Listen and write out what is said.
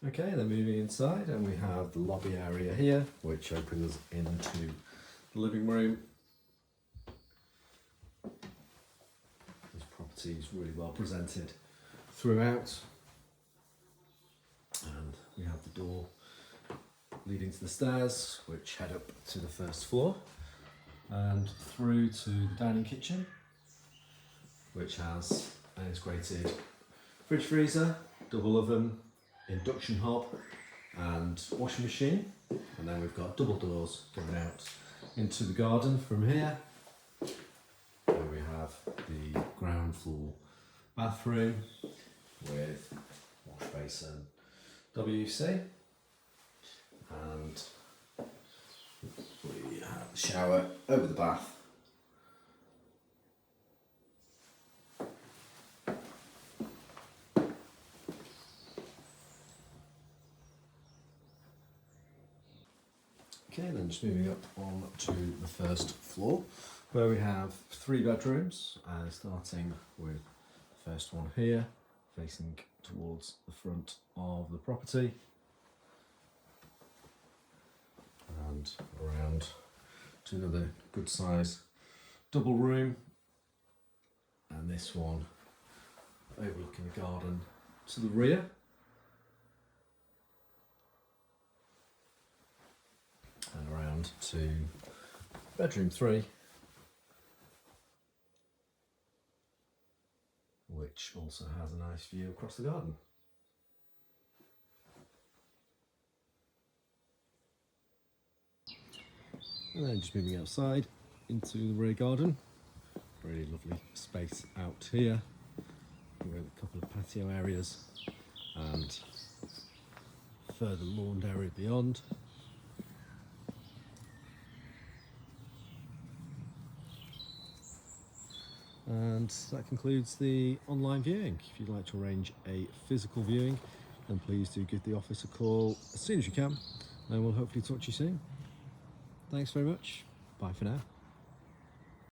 Okay, then moving inside, and we have the lobby area here, which opens into the living room. This property is really well presented throughout, and we have the door leading to the stairs, which head up to the first floor, and through to the dining kitchen, which has an integrated fridge freezer, double oven, induction hob and washing machine. And then we've got double doors going out into the garden from here. Where we have the ground floor bathroom with wash basin, WC, and we have the shower over the bath. Okay, then just moving up on to the first floor, where we have 3 bedrooms, starting with the first one here, facing towards the front of the property, and around to another good size double room, and this one overlooking the garden to the rear. And around to bedroom 3, which also has a nice view across the garden. And then just moving outside into the rear garden, really lovely space out here with a couple of patio areas and further lawned area beyond. And that concludes the online viewing. If you'd like to arrange a physical viewing, then please do give the office a call as soon as you can, and we'll hopefully talk to you soon. Thanks very much. Bye for now.